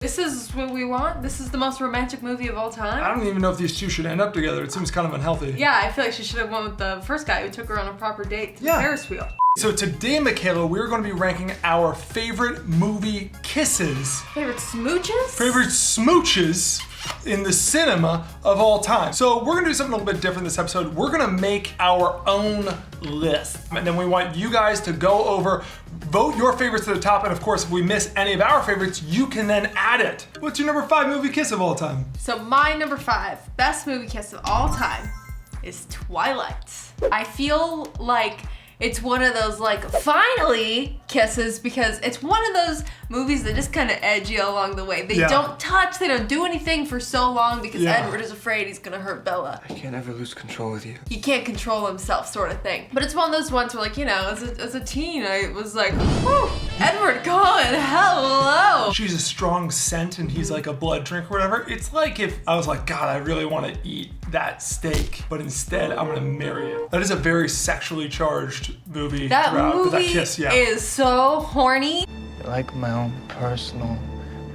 This is what we want? This is the most romantic movie of all time? I don't even know if these two should end up together. It seems kind of unhealthy. Yeah, I feel like she should have went with the first guy who took her on a proper date to the Ferris wheel. So today, Mikaela, we're going to be ranking our favorite movie kisses. Favorite smooches? Favorite smooches in the cinema of all time. So we're gonna do something a little bit different this episode. We're gonna make our own list. And then we want you guys to go over, vote your favorites to the top, and of course, if we miss any of our favorites, you can then add it. What's your number 5 movie kiss of all time? So my number 5 best movie kiss of all time is Twilight. I feel like it's one of those like finally kisses because it's one of those movies that just kind of edge you along the way. They don't touch, they don't do anything for so long because Edward is afraid he's gonna hurt Bella. I can't ever lose control with you. He can't control himself sort of thing. But it's one of those ones where like, you know, as a teen, I was like, whew, Edward Cullen, hello. She's a strong scent and he's like a blood drink or whatever. It's like if I was like, God, I really want to eat that steak, but instead I'm gonna marry it. That is a very sexually charged movie. That movie that kiss, is so horny. You're like my own personal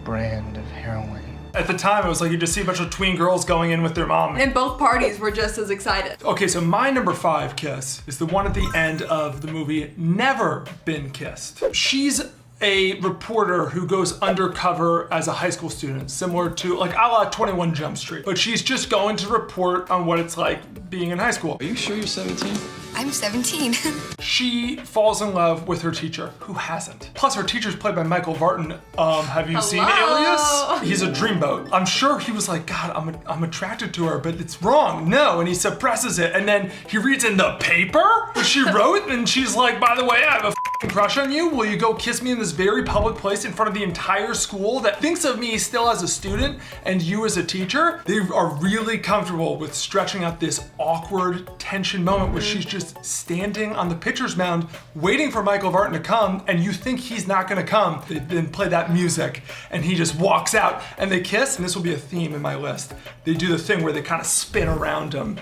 brand of heroin. At the time, it was like you just see a bunch of tween girls going in with their mom. And both parties were just as excited. Okay, so my number 5 kiss is the one at the end of the movie Never Been Kissed. She's a reporter who goes undercover as a high school student, similar to like a la 21 Jump Street. But she's just going to report on what it's like being in high school. Are you sure you're 17? I'm 17. She falls in love with her teacher, who hasn't. Plus, her teacher's played by Michael Vartan. Have you seen Alias? He's a dreamboat. I'm sure he was like, God, I'm attracted to her, but it's wrong. No, and he suppresses it. And then he reads in the paper what she wrote, and she's like, by the way, I have a crush on you. Will you go kiss me in this very public place in front of the entire school that thinks of me still as a student and you as a teacher? They are really comfortable with stretching out this awkward tension moment where she's just standing on the pitcher's mound waiting for Michael Vartan to come, and you think he's not gonna come. They then play that music and he just walks out and they kiss, and this will be a theme in my list. They do the thing where they kind of spin around him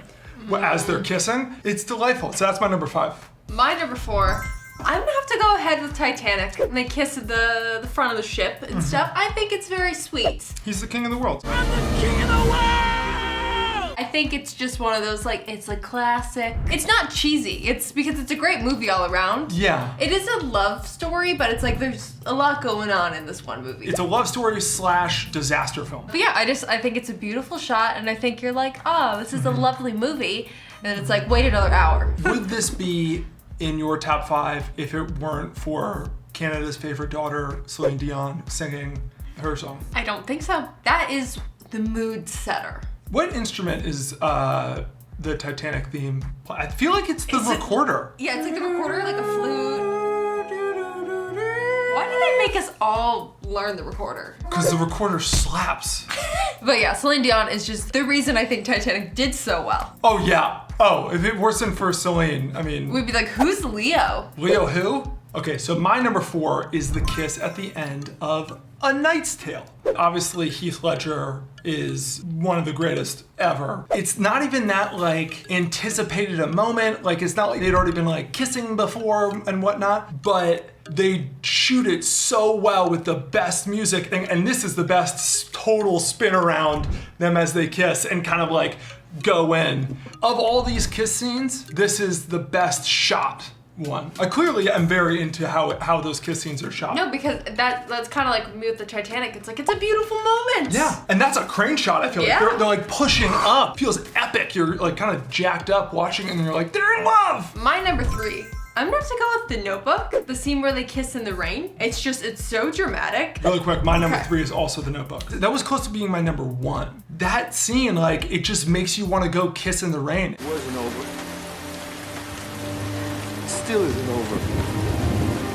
as they're kissing. It's delightful. So that's my number 5. My number 4, I'm gonna have to go ahead with Titanic, and they kiss at the front of the ship and stuff. I think it's very sweet. He's the king of the world. I'm the king of the world! I think it's just one of those, like, it's a classic. It's not cheesy, it's because it's a great movie all around. Yeah. It is a love story, but it's like there's a lot going on in this one movie. It's a love story / disaster film. But yeah, I think it's a beautiful shot, and I think you're like, oh, this is a lovely movie. And it's like, wait another hour. Would this be in your top 5 if it weren't for Canada's favorite daughter, Celine Dion, singing her song? I don't think so. That is the mood setter. What instrument is the Titanic theme? I feel like it's the recorder. Yeah, it's like the recorder, like a flute. Why do they make us all learn the recorder? Because the recorder slaps. But yeah, Celine Dion is just the reason I think Titanic did so well. Oh yeah. Oh, if it wasn't for Celine, I mean. We'd be like, who's Leo? Leo who? Okay, so my number 4 is the kiss at the end of A Knight's Tale. Obviously, Heath Ledger is one of the greatest ever. It's not even that like anticipated a moment. Like it's not like they'd already been like kissing before and whatnot, but they shoot it so well with the best music. And this is the best total spin around them as they kiss and kind of like go in. Of all these kiss scenes, this is the best shot one. I clearly am very into how those kiss scenes are shot. No, because that's kind of like me with the Titanic. It's like, it's a beautiful moment. Yeah, and that's a crane shot, I feel like. They're like pushing up. Feels epic. You're like kind of jacked up watching it and you're like, they're in love. My number 3. I'm gonna have to go with The Notebook, the scene where they kiss in the rain. It's so dramatic. Really quick, my number 3 is also The Notebook. That was close to being my number 1. That scene, like, it just makes you want to go kiss in the rain. It wasn't over. It still isn't over.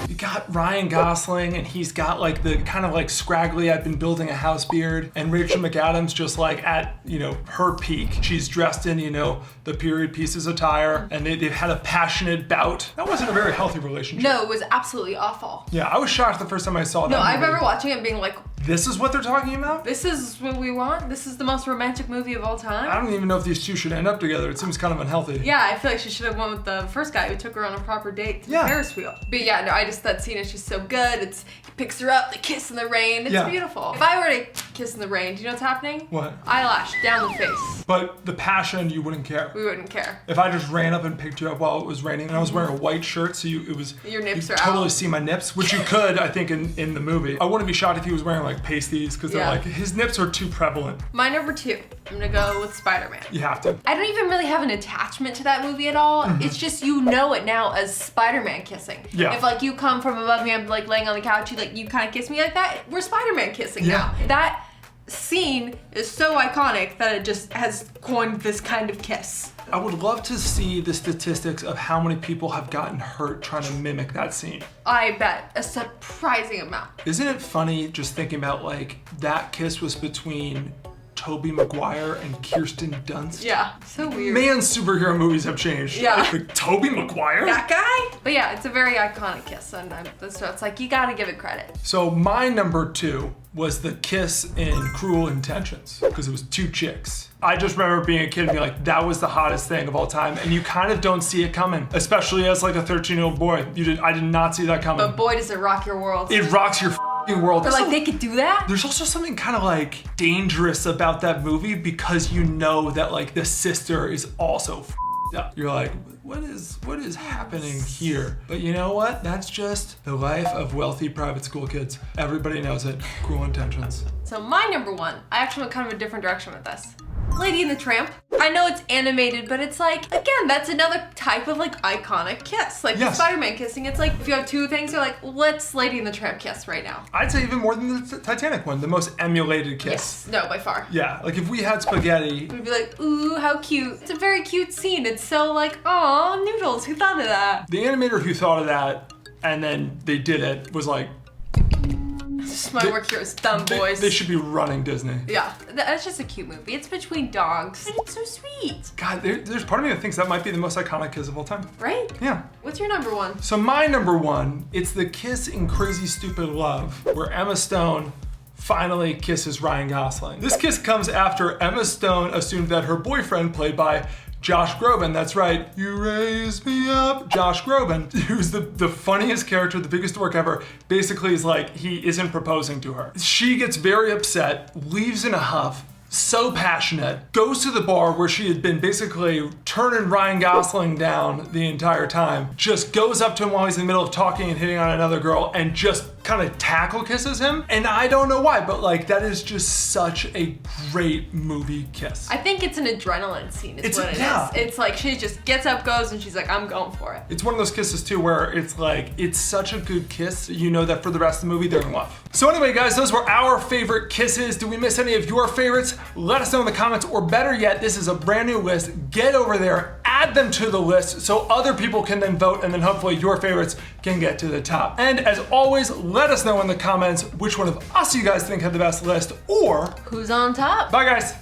You got Ryan Gosling, and he's got like the kind of like scraggly, I've been building a house beard, and Rachel McAdams just like at, you know, her peak. She's dressed in, you know, the period pieces attire, and they've had a passionate bout. That wasn't a very healthy relationship. No, it was absolutely awful. Yeah, I was shocked the first time I saw that No, I movie. remember watching it and being like, This is what they're talking about? This is what we want? This is the most romantic movie of all time? I don't even know if these two should end up together. It seems kind of unhealthy. Yeah, I feel like she should have went with the first guy who took her on a proper date to the Ferris wheel. But yeah, no, that scene is just so good. He picks her up, they kiss in the rain. It's beautiful. If I were to kiss in the rain, do you know what's happening? What? Eyelash down the face. But the passion, you wouldn't care. We wouldn't care. If I just ran up and picked you up while it was raining and I was wearing a white shirt, so your nips are totally out. see my nips, which you could, I think, in the movie. I wouldn't be shocked if he was wearing like pasties, because they're like, his nips are too prevalent. My number 2, I'm gonna go with Spider-Man. You have to. I don't even really have an attachment to that movie at all. It's just, you know it now as Spider-Man kissing. Yeah. If like you come from above me, I'm like laying on the couch, you kind of kiss me like that, we're Spider-Man kissing now. That scene is so iconic that it just has coined this kind of kiss. I would love to see the statistics of how many people have gotten hurt trying to mimic that scene. I bet a surprising amount. Isn't it funny just thinking about like that kiss was between Tobey Maguire and Kirsten Dunst? Yeah, so weird. Man, superhero movies have changed. Yeah. Like, Tobey Maguire? That guy? But yeah, it's a very iconic kiss, and so it's like, you gotta give it credit. So my number 2 was the kiss in Cruel Intentions, because it was 2 chicks. I just remember being a kid and being like, that was the hottest thing of all time, and you kind of don't see it coming, especially as like a 13-year-old boy. I did not see that coming. But boy, does it rock your world. It rocks your f***ing world. But like, they could do that? There's also something kind of like dangerous about that movie, because you know that like the sister is also f***ed up. You're like, what is happening here? But you know what? That's just the life of wealthy private school kids. Everybody knows it. Cruel Intentions. So my number 1, I actually went kind of a different direction with this. Lady and the Tramp. I know it's animated, but it's like, again, that's another type of like iconic kiss. Like the Spider-Man kissing, it's like, if you have 2 things, you're like, let's Lady and the Tramp kiss right now. I'd say even more than the Titanic one, the most emulated kiss. Yes, no, by far. Yeah, like if we had spaghetti. We'd be like, ooh, how cute. It's a very cute scene. It's so like, aw, noodles, who thought of that? The animator who thought of that, and then they did it, was like, My work here is dumb, boys. They should be running Disney. Yeah, that's just a cute movie. It's between dogs, and it's so sweet. God, there's part of me that thinks that might be the most iconic kiss of all time. Right? Yeah. What's your number 1? So my number 1, it's the kiss in Crazy Stupid Love, where Emma Stone finally kisses Ryan Gosling. This kiss comes after Emma Stone assumed that her boyfriend, played by Josh Groban, that's right, you raised me up, Josh Groban, who's the funniest character, the biggest dork ever, basically is like, he isn't proposing to her. She gets very upset, leaves in a huff, so passionate, goes to the bar where she had been basically turning Ryan Gosling down the entire time, just goes up to him while he's in the middle of talking and hitting on another girl, and just kind of tackle kisses him. And I don't know why, but like, that is just such a great movie kiss. I think it's an adrenaline scene is what it is. It's like, she just gets up, goes, and she's like, I'm going for it. It's one of those kisses too where it's like, it's such a good kiss, you know that for the rest of the movie, they're in love. So anyway, guys, those were our favorite kisses. Did we miss any of your favorites? Let us know in the comments, or better yet, this is a brand new list. Get over there, add them to the list so other people can then vote, and then hopefully your favorites can get to the top. And as always, let us know in the comments which one of us you guys think had the best list, or who's on top. Bye guys.